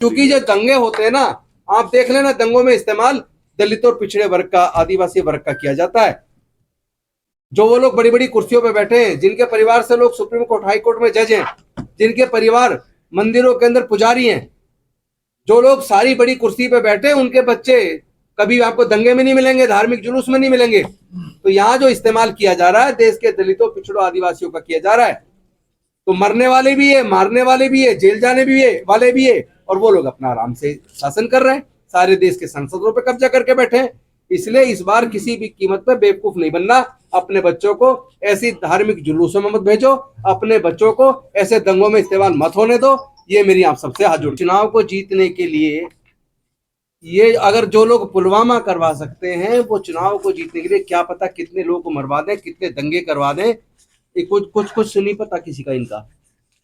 क्योंकि जो दंगे होते हैं ना, आप देख लेना, दंगों में इस्तेमाल दलित और पिछड़े वर्ग का, आदिवासी वर्ग का किया जाता है। जो वो लोग बड़ी बड़ी कुर्सियों पे बैठे हैं, जिनके परिवार से लोग सुप्रीम कोर्ट, हाई कोर्ट में जज हैं, जिनके परिवार मंदिरों के अंदर पुजारी हैं, जो लोग सारी बड़ी कुर्सी पे बैठे हैं, उनके बच्चे कभी आपको दंगे में नहीं मिलेंगे, धार्मिक जुलूस में नहीं मिलेंगे। तो यहाँ जो इस्तेमाल किया जा रहा है देश के दलितों, पिछड़ों, आदिवासियों का किया जा रहा है, तो मरने वाले भी है, मारने वाले भी है, जेल जाने भी है वाले भी है, और वो लोग अपना आराम से शासन कर रहे हैं, सारे देश के संसदों पे कब्जा करके बैठे हैं। इसलिए इस बार किसी भी कीमत पर बेवकूफ नहीं बनना। अपने बच्चों को ऐसी धार्मिक जुलूसों में मत भेजो, अपने बच्चों को ऐसे दंगों में इस्तेमाल मत होने दो। ये मेरी आप सबसे हाथ जोड़। चुनाव को जीतने के लिए ये अगर जो लोग पुलवामा करवा सकते हैं, वो चुनाव को जीतने के लिए क्या पता कितने लोगों को मरवा दें, कितने दंगे करवा दें, कुछ नहीं पता किसी का इनका।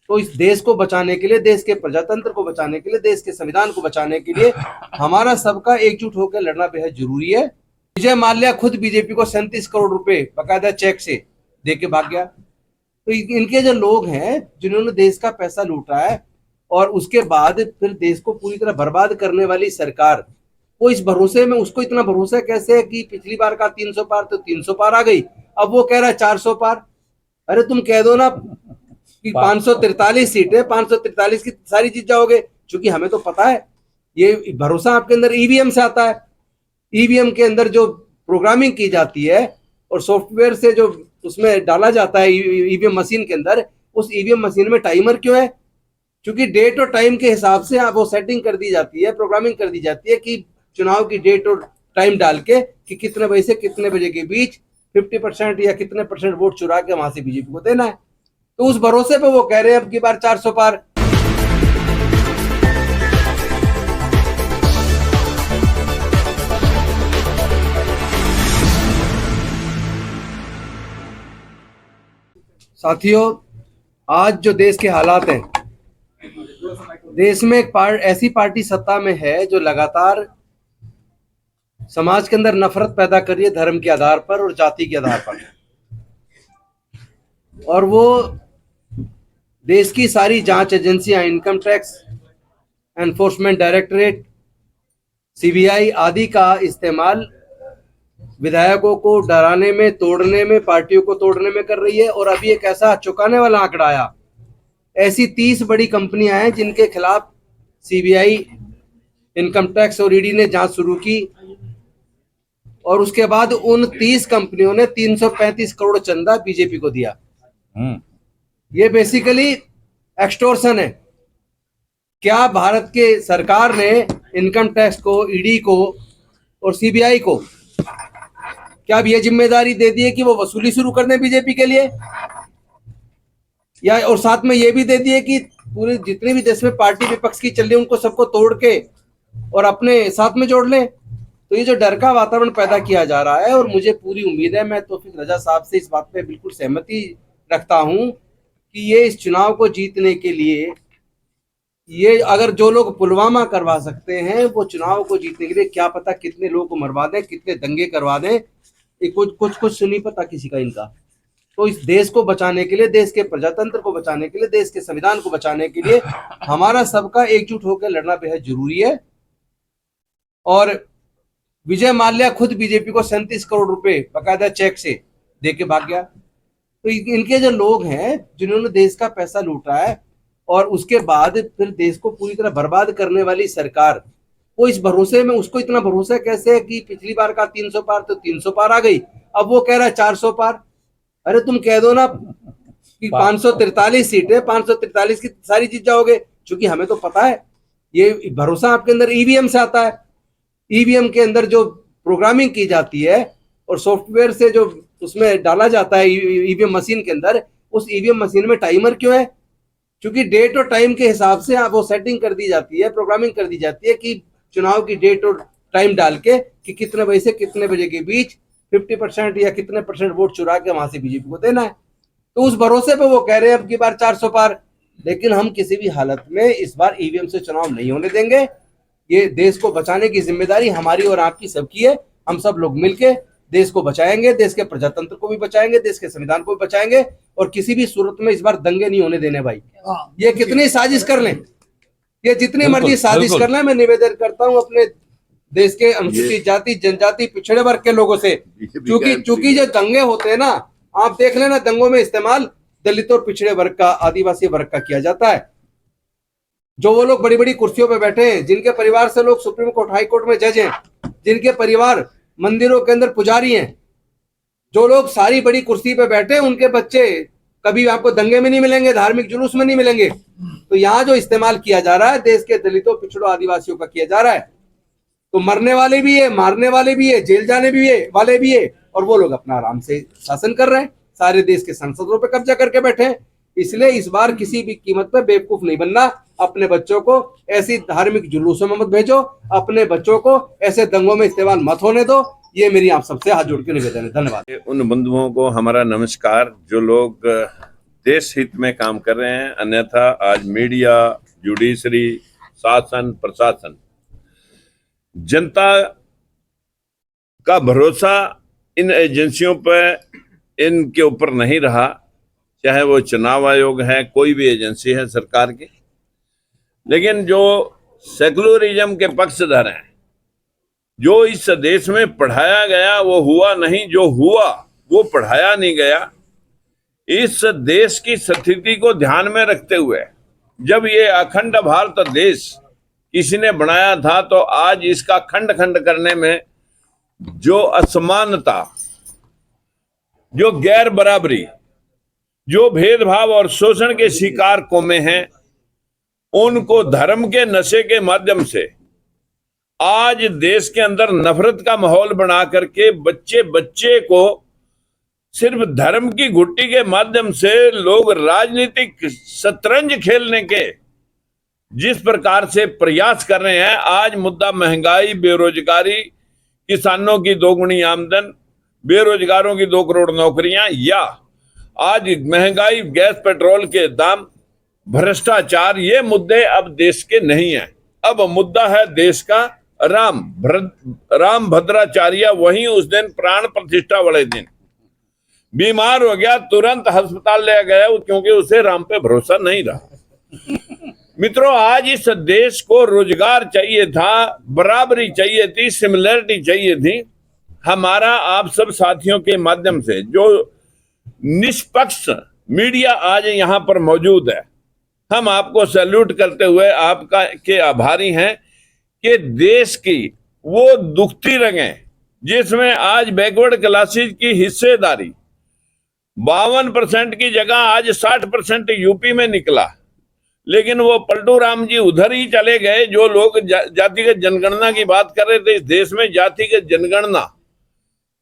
तो इस देश को बचाने के लिए, देश के प्रजातंत्र को बचाने के लिए, देश के संविधान को बचाने के लिए हमारा सबका एकजुट होकर लड़ना बेहद जरूरी है। विजय माल्या खुद बीजेपी को 37 करोड़ रुपए बकायदा चेक से दे के भाग गया। तो इनके जो लोग हैं जिन्होंने देश का पैसा लूटा है और उसके बाद फिर देश को पूरी तरह बर्बाद करने वाली सरकार, वो इस भरोसे में, उसको इतना भरोसा कैसे है कि पिछली बार का 300 पार तो 300 पार आ गई, अब वो कह रहा है 400 पार। अरे तुम कह दो ना कि 543 सीटें, 543 की सारी जीत जाओगे, क्योंकि हमें तो पता है ये भरोसा आपके अंदर ईवीएम से आता है। ईवीएम के अंदर जो प्रोग्रामिंग की जाती है और सॉफ्टवेयर से जो उसमें डाला जाता है ईवीएम मशीन के अंदर, उस ईवीएम मशीन में टाइमर क्यों है? क्योंकि डेट और टाइम के हिसाब से आप वो सेटिंग कर दी जाती है, प्रोग्रामिंग कर दी जाती है कि चुनाव की डेट और टाइम डाल के कि कितने बजे से कितने बजे के बीच 50% या कितने % वोट चुरा के वहां से बीजेपी को देना है। तो उस भरोसे पे वो कह रहे हैं अब की बार 400 पार। साथियों, आज जो देश के हालात हैं, देश में एक ऐसी पार्टी सत्ता में है जो लगातार समाज के अंदर नफरत पैदा कर रही है, धर्म के आधार पर और जाति के आधार पर। और वो देश की सारी जांच एजेंसियां, income tax, enforcement directorate, CBI आदि का इस्तेमाल विधायकों को डराने में, तोड़ने में, पार्टियों को तोड़ने में कर रही है। और अभी एक ऐसा चौंकाने वाला आंकड़ा आया, ऐसी 30 बड़ी कंपनियां हैं जिनके खिलाफ सीबीआई, इनकम टैक्स और ईडी ने जांच शुरू की, और उसके बाद उन 30 कंपनियों ने 335 करोड़ चंदा बीजेपी को दिया। ये बेसिकली एक्सटोर्शन है। क्या भारत के सरकार ने इनकम टैक्स को, ईडी को और सीबीआई को क्या अब ये जिम्मेदारी दे दी है कि वो वसूली शुरू कर दें बीजेपी के लिए, या और साथ में ये भी दे दिए कि पूरे जितने भी देश में पार्टी विपक्ष की चल रही है उनको सबको तोड़ के और अपने साथ में जोड़ लें? तो ये जो डर का वातावरण पैदा किया जा रहा है, और मुझे पूरी उम्मीद है, मैं तौफीक रजा साहब से इस बात पे बिल्कुल सहमति रखता हूं कि ये इस चुनाव को जीतने के लिए ये अगर जो लोग पुलवामा करवा सकते हैं, वो चुनाव को जीतने के लिए क्या पता कितने लोगों को मरवा दें, कितने दंगे करवा दें, कुछ नहीं पता किसी का इनका। तो इस देश को बचाने के लिए, देश के प्रजातंत्र को बचाने के लिए, देश के संविधान को बचाने के लिए हमारा सबका एकजुट होकर लड़ना बेहद जरूरी है। और विजय माल्या खुद बीजेपी को 37 करोड़ रुपए बकायदा चेक से दे के भाग गया। तो इनके जो लोग हैं जिन्होंने देश का पैसा लूटा है और उसके बाद फिर देश को पूरी तरह बर्बाद करने वाली सरकार, वो इस भरोसे में, उसको इतना भरोसा कैसे है कि पिछली बार का 300 पार तो 300 पार आ गई, अब वो कह रहा है 400 पार। अरे तुम कह दो ना कि 543 सीटें, 543 की सारी जीत जाओगे, क्योंकि हमें तो पता है ये भरोसा आपके अंदर ईवीएम से आता है। ईवीएम के अंदर जो प्रोग्रामिंग की जाती है और सॉफ्टवेयर से जो उसमें डाला जाता है ईवीएम मशीन के अंदर, उस ईवीएम मशीन में टाइमर क्यों है? क्योंकि डेट और टाइम के हिसाब से आप वो सेटिंग कर दी जाती है, प्रोग्रामिंग कर दी जाती है कि चुनाव की डेट और टाइम डाल के कि कितने बजे से कितने बजे के बीच 50% या कितने % वोट चुरा के वहां से बीजेपी को देना है। तो उस भरोसे पे वो कह रहे हैं अब की बार 400 पार। लेकिन हम किसी भी हालत में इस बार ईवीएम से चुनाव नहीं होने देंगे। ये देश को बचाने की जिम्मेदारी हमारी और आपकी सबकी है। हम सब लोग मिलके देश को बचाएंगे, देश के प्रजातंत्र को भी बचाएंगे, देश के संविधान को भी बचाएंगे, और किसी भी सूरत में इस बार दंगे नहीं होने देने भाई। ये कितनी साजिश कर लें, ये जितनी मर्जी साजिश कर ले, मैं निवेदन करता हूं अपने देश के अनुसूचित जाति जनजाति पिछड़े वर्ग के लोगों से, चूंकि जो दंगे होते हैं ना, आप देख लेना, दंगों में इस्तेमाल दलित और पिछड़े वर्ग का, आदिवासी वर्ग का किया जाता है। जो वो लोग बड़ी बड़ी कुर्सियों पे बैठे हैं, जिनके परिवार से लोग सुप्रीम कोर्ट हाई कोर्ट में जज हैं, जिनके परिवार मंदिरों के अंदर पुजारी हैं, जो लोग सारी बड़ी कुर्सी पे बैठे हैं, उनके बच्चे कभी आपको दंगे में नहीं मिलेंगे, धार्मिक जुलूस में नहीं मिलेंगे। तो यहाँ जो इस्तेमाल किया जा रहा है देश के दलितों पिछड़ों आदिवासियों का किया जा रहा है, तो मरने वाले भी है, मारने वाले भी है, जेल जाने भी है वाले भी है, और वो लोग अपना आराम से शासन कर रहे हैं, सारे देश के संसदों पे कब्जा करके बैठे हैं। इसलिए इस बार किसी भी कीमत पर बेवकूफ नहीं बनना, अपने बच्चों को ऐसी धार्मिक जुलूसों में मत भेजो, अपने बच्चों को ऐसे दंगों में इस्तेमाल मत होने दो। ये मेरी आप सबसे हाथ जोड़ के निवेदन है। धन्यवाद। उन बंधुओं को हमारा नमस्कार जो लोग देश हित में काम कर रहे हैं, अन्यथा आज मीडिया, जुडिशरी, शासन, प्रशासन, जनता का भरोसा इन एजेंसियों पर, इनके ऊपर नहीं रहा, चाहे वो चुनाव आयोग है, कोई भी एजेंसी है सरकार की। लेकिन जो सेकुलरिज्म के पक्षधर हैं, जो इस देश में पढ़ाया गया वो हुआ नहीं, जो हुआ वो पढ़ाया नहीं गया। इस देश की स्थिति को ध्यान में रखते हुए जब ये अखंड भारत देश किसी ने बनाया था, तो आज इसका खंड खंड करने में जो असमानता, जो गैर बराबरी, जो भेदभाव और शोषण के शिकार कौमें हैं, उनको धर्म के नशे के माध्यम से आज देश के अंदर नफरत का माहौल बना करके बच्चे बच्चे को सिर्फ धर्म की घुट्टी के माध्यम से लोग राजनीतिक शतरंज खेलने के जिस प्रकार से प्रयास कर रहे हैं। आज मुद्दा महंगाई, बेरोजगारी, किसानों की दोगुनी आमदन, बेरोजगारों की 2 करोड़ नौकरियां, या आज महंगाई, गैस पेट्रोल के दाम, भ्रष्टाचार, ये मुद्दे अब देश के नहीं हैं। अब मुद्दा है देश का राम भद्राचार्य वहीं उस दिन प्राण प्रतिष्ठा वाले दिन बीमार हो गया, तुरंत अस्पताल ले गया क्योंकि उसे राम पे भरोसा नहीं रहा। मित्रों, आज इस देश को रोजगार चाहिए था, बराबरी चाहिए थी, सिमिलरिटी चाहिए थी। हमारा आप सब साथियों के माध्यम से जो निष्पक्ष मीडिया आज यहाँ पर मौजूद है, हम आपको सैल्यूट करते हुए आपका के आभारी हैं कि देश की वो दुखती रंगें जिसमें आज बैकवर्ड क्लासेस की हिस्सेदारी 52% की जगह आज 60% यूपी में निकला। लेकिन वो पलटू राम जी उधर ही चले गए। जो लोग जातिगत जनगणना की बात कर रहे थे, इस देश में जातिगत जनगणना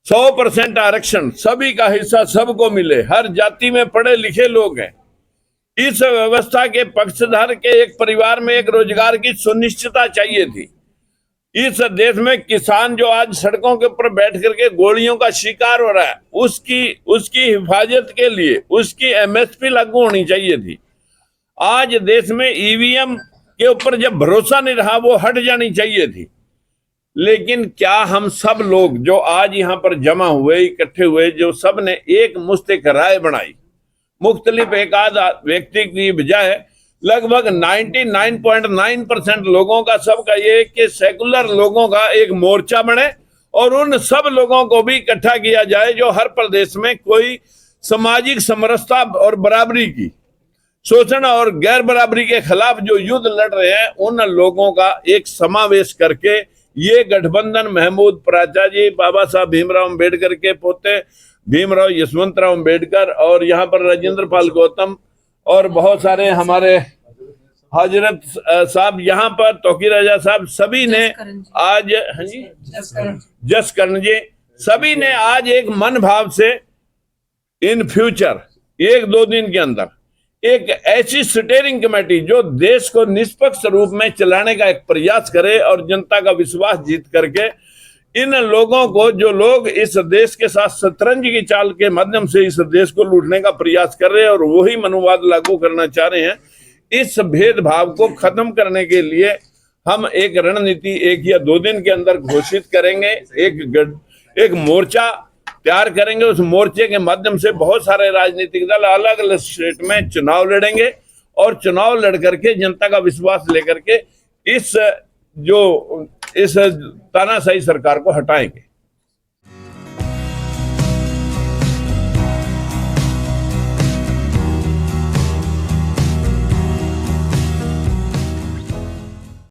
100% आरक्षण, सभी का हिस्सा सबको मिले, हर जाति में पढ़े लिखे लोग हैं। इस व्यवस्था के पक्षधर के एक परिवार में एक रोजगार की सुनिश्चितता चाहिए थी। इस देश में किसान जो आज सड़कों के ऊपर बैठ करके गोलियों का शिकार हो रहा है, उसकी हिफाजत के लिए उसकी एमएसपी लागू होनी चाहिए थी। आज देश में ईवीएम के ऊपर जब भरोसा नहीं रहा, वो हट जानी चाहिए थी। लेकिन क्या हम सब लोग जो आज यहाँ पर जमा हुए, इकट्ठे हुए, जो सब ने एक मुस्तक राय बनाई, मुख्तलिफ एक आध व्यक्ति की बजाय लगभग 99.9% लोगों का सबका ये कि सेकुलर लोगों का एक मोर्चा बने और उन सब लोगों को भी इकट्ठा किया जाए जो हर प्रदेश में कोई सामाजिक समरसता और बराबरी की, शोषण और गैर बराबरी के खिलाफ जो युद्ध लड़ रहे हैं, उन लोगों का एक समावेश करके ये गठबंधन महमूद पराचा जी, बाबा साहब भीमराव अम्बेडकर के पोते भीमराव यशवंतराव अम्बेडकर और यहाँ पर राजेंद्र पाल गौतम और बहुत सारे हमारे हजरत साहब, यहाँ पर तोकी राजा साहब, सभी ने आज, हाँ जी, जसकरण जी, सभी ने आज एक मन भाव से इन फ्यूचर 1-2 दिन के अंदर एक ऐसी स्टीयरिंग कमेटी जो देश को निष्पक्ष रूप में चलाने का एक प्रयास करे और जनता का विश्वास जीत करके इन लोगों को, जो लोग इस देश के साथ शतरंज की चाल के माध्यम से इस देश को लूटने का प्रयास कर रहे हैं और वही मनोवाद लागू करना चाह रहे हैं, इस भेदभाव को खत्म करने के लिए हम एक रणनीति 1 या 2 दिन के अंदर घोषित करेंगे। एक मोर्चा तैयार करेंगे। उस मोर्चे के माध्यम से बहुत सारे राजनीतिक दल अलग अलग स्टेट में चुनाव लड़ेंगे और चुनाव लड़ करके जनता का विश्वास लेकर के इस तानाशाही सरकार को हटाएंगे।